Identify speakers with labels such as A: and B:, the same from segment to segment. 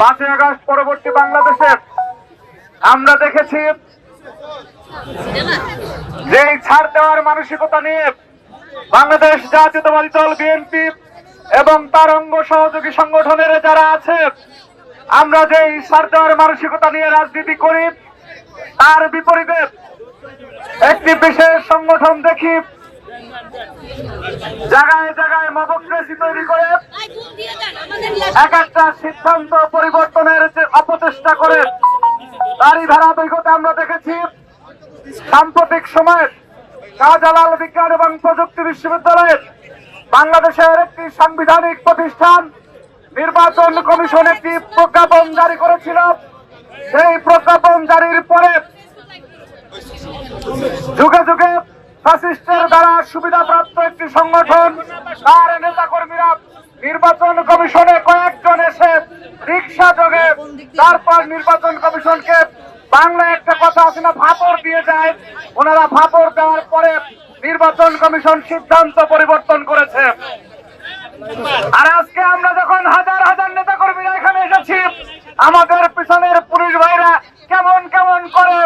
A: 5ই August পরবর্তী বাংলাদেশে আমরা দেখেছি যে ছাড় দেওয়ার মানসিকতা নিয়ে বাংলাদেশ জাতীয়তাবাদী দল বিএনপি এবং তার অঙ্গ সহযোগী সংগঠনের যারা আছে, আমরা যে ছাড় দেওয়ার মানসিকতা নিয়ে রাজনীতি করি, তার বিপরীতে একটি বিশেষ সংগঠন দেখি জায়গায় জায়গায় মবক্রেসি তৈরি করে এক একটা সিদ্ধান্ত পরিবর্তনের যে অপচেষ্টা করে, তারই ধারাবাহিকতা আমরা দেখেছি সাম্প্রতিক সময়ে শাহজালাল বিজ্ঞান এবং প্রযুক্তি বিশ্ববিদ্যালয়ে বাংলাদেশের একটি সাংবিধানিক প্রতিষ্ঠান নির্বাচন কমিশন একটি প্রজ্ঞাপন জারি করেছিল। সেই প্রজ্ঞাপন জারির পরে যুগে যুগে ফ্যাসিস্টের দ্বারা সুবিধাপ্রাপ্ত একটি সংগঠন, তার নেতাকর্মীরা নির্বাচন কমিশনে কয়েকজন এসে রিক্সা যোগে তারপর নির্বাচন কমিশনকে বাংলায় একটা কথা আছে না, ফাপড় দিয়ে যায়। ওনারা ফাপড় দেওয়ার পরে নির্বাচন কমিশন সিদ্ধান্ত পরিবর্তন করেছে। আর আজকে আমরা যখন হাজার হাজার নেতাকর্মীরা এখানে এসেছি, আমাদের পিছনের পুলিশ ভাইরা কেমন কেমন করে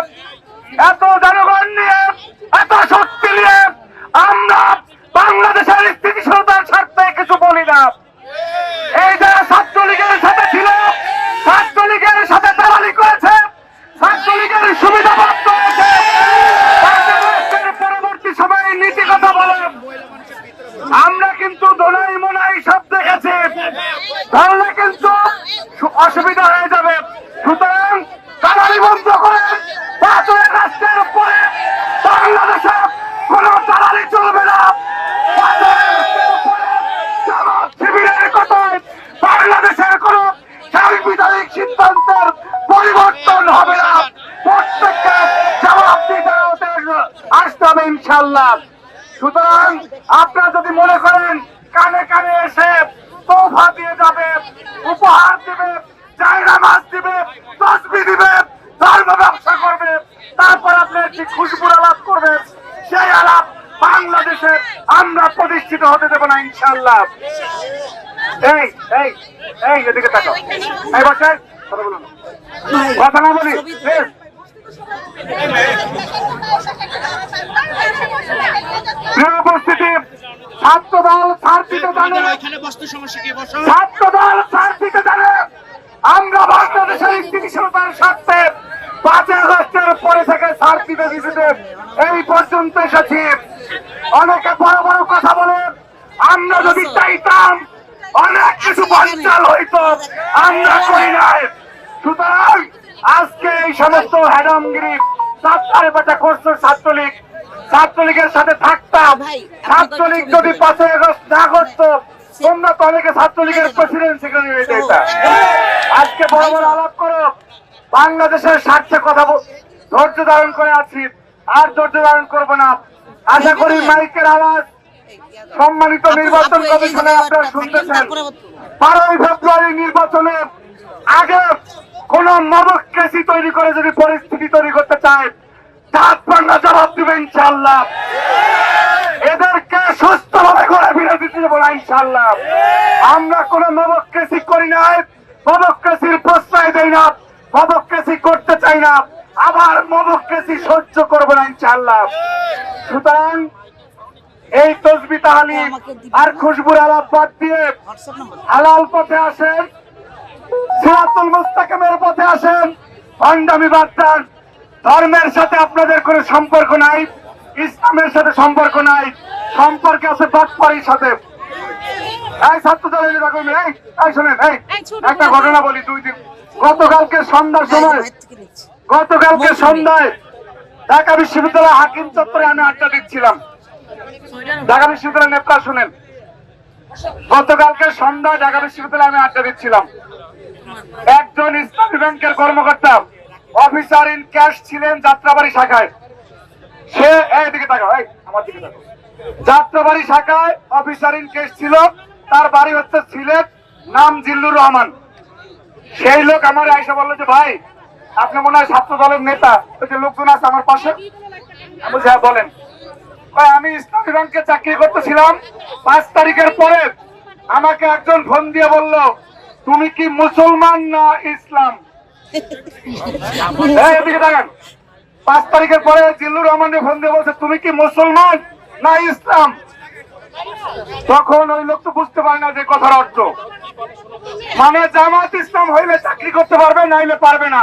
A: এত জনগণ নিয়ে এত শক্তি নিয়ে আমরা বাংলাদেশের স্থিতিশীলতার স্বার্থে কিছু বলি না। এই যারা ছাত্রলীগের সাথে ছিল, ছাত্রলীগের সাথে দালালি করেছে, ছাত্রলীগের সুবিধা প্রাপ্ত হয়েছে, পরবর্তী সময়ে নীতি কথা বলে আমরা কিন্তু দোলাই মোলাই সব দেখেছি। তাহলে কিন্তু অসুবিধা হয়ে যাবে। সুতরাং দালালি বন্ধ করে রাষ্ট্রের উপরে বাংলাদেশে কোন দালালি চলবে না। শিবিরের কথায় বাংলাদেশের কোন সাংবিধানিক সিদ্ধান্তের পরিবর্তন হবে না। প্রত্যেককে জবাব দিতে আসতে হবে ইনশাল্লাহ। সুতরাং আপনারা যদি মনে করেন কানে কানে এসে তোফা দিয়ে যাবে, উপহার দিবে, জায়গা মাছ দিবে, তসবি দিবে, ধর্ম ব্যবসা করবে, তারপর আপনি একটি খুশবুর আলাপ করবেন, সেই আলাপ বাংলাদেশে আমরা প্রতিষ্ঠিত হতে দেব না ইনশাল্লাহ। এই এই এই এদিকে তাকাও, এই বসে কথা বলুন, কথা না বলি উপস্থিতি। ছাত্রদল ছাড় দিতে জানে, ছাত্রদল ছাড় দিতে জানে। আমরা বাংলাদেশের স্থিতিশীলতার স্বার্থে 5ই আগস্টের পরে থেকে ছাড় দিতে দিতে এই পর্যন্ত এসেছি। অনেকে বড় বড় কথা বলে, আমরা যদি চাইতাম অনেক কিছু বাঞ্চাল হইতো, আমরা করি নাই। সুতরাং আজকে এই সমস্ত হ্যাডমগিরি ছাত্রের বেটা করছে ছাত্রলীগ, ছাত্রলীগের সাথে থাকতাম। ছাত্রলীগ যদি 5ই আগস্ট না করতো, তোমরা তো অনেকে ছাত্রলীগের প্রেসিডেন্ট সেক্রেটারি হয়ে যেতাম। আজকে বড় বড় আলাপ করো, বাংলাদেশের স্বার্থে কথা ধৈর্য ধারণ করে আছি, আর ধৈর্য ধারণ করবো না। আশা করি মাইকের আওয়াজ সম্মানিত নির্বাচন কমিশনে আপনারা শুনতেছেন। 12ই ফেব্রুয়ারি নির্বাচনের আগে কোন মবক্রেসি তৈরি করে যদি পরিস্থিতি তৈরি করতে চায়, তার বাংলা জবাব দিবে ইনশাল্লাহ। এদেরকে সুস্থভাবে করে ফিরে দিতে দেবো না ইনশাল্লাহ। আমরা কোন মবক্রেসি করি নাই, মবক্রেসির প্রশ্রয় দেই না, মবক্রেসি করতে চাই না, আবার মবক্রেসি সহ্য করবো না ইনশাল্লাহ। সুতরাং এই তসবি তাহালি আর খুশবুর আলাপ বাদ দিয়ে হালাল পথে আসেন, সিরাতুল মুস্তাকিমের পথে আসেন, ভণ্ডামি বাদ দেন। ধর্মের সাথে আপনাদের কোনো সম্পর্ক নাই, ইসলামের সাথে সম্পর্ক নাই, সম্পর্ক আছে বাটপাড়ির সাথে। এই ছাত্র দলের এই শোনেন, এই একটা ঘটনা বলি। 2 দিন গতকালকে সন্ধ্যার সময়, গতকালকে সন্ধ্যায় ঢাকা বিশ্ববিদ্যালয় হাকিম চত্বরে আমি আড্ডা দিচ্ছিলাম। ঢাকা বিশ্ববিদ্যালয় নেতা শুনেন, গতকালকে সন্ধ্যায় ঢাকা বিশ্ববিদ্যালয়ে আমি আড্ডা দিচ্ছিলাম। একজন ইসলামী ব্যাংকের কর্মকর্তা অফিসার ইন ক্যাশ ছিলেন যাত্রাবাড়ি শাখায়। সে এইদিকে তাকাও, এই আমার দিকে তাকাও, যাত্রাবাড়ি শাখায় অফিসার ইন ক্যাশ ছিল। তার বাড়ি হচ্ছে সিলেট, নাম জিল্লুর রহমান। সেই লোক আমার আইসা বললো যে ভাই আপনি মনে হয় ছাত্র দলের নেতা, ওই যে লোকজন আছে আমার পাশে। আমি হ্যাঁ বলেন। আমি ইসলামী ব্যাংকে চাকরি করতেছিলাম। 5 তারিখের পরে আমাকে একজন ফোন দিয়ে বলল তুমি কি মুসলমান না ইসলাম? এদিকে দেখেন, 5 তারিখের পরে জিল্লুর রহমানের ফোন দিয়ে বলছে তুমি কি মুসলমান না ইসলাম? তখন ওই লোক তো বুঝতে পারে না যে কথার অর্থ, মানে জামাত ইসলাম হইলে চাকরি করতে পারবে, নাইলে পারবে না।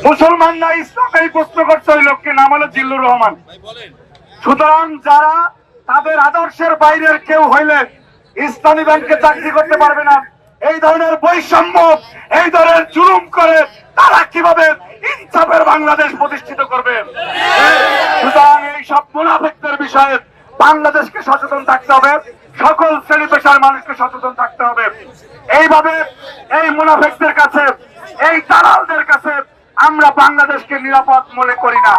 A: মুসলমান না ইসলাম এই প্রশ্ন করছে ওই লোককে, নাম হলো জিল্লুর রহমান। সুতরাং যারা তাদের আদর্শের বাইরের কেউ হইলে ইসলামী ব্যাংকে চাকরি করতে পারবে না, এই ধরনের বৈষম্য, এই ধরনের জুলুম করে তারা কিভাবে ইনসাফের বাংলাদেশ প্রতিষ্ঠিত করবে? সুতরাং এই সব মুনাফিকদের বিষয়ে বাংলাদেশকে সচেতন থাকতে হবে, সকল শ্রেণী পেশার মানুষকে সচেতন থাকতে হবে। এইভাবে এই মুনাফিকদের কাছে, এই দালালদের কাছে আমরা বাংলাদেশকে নিরাপদ মনে করি না।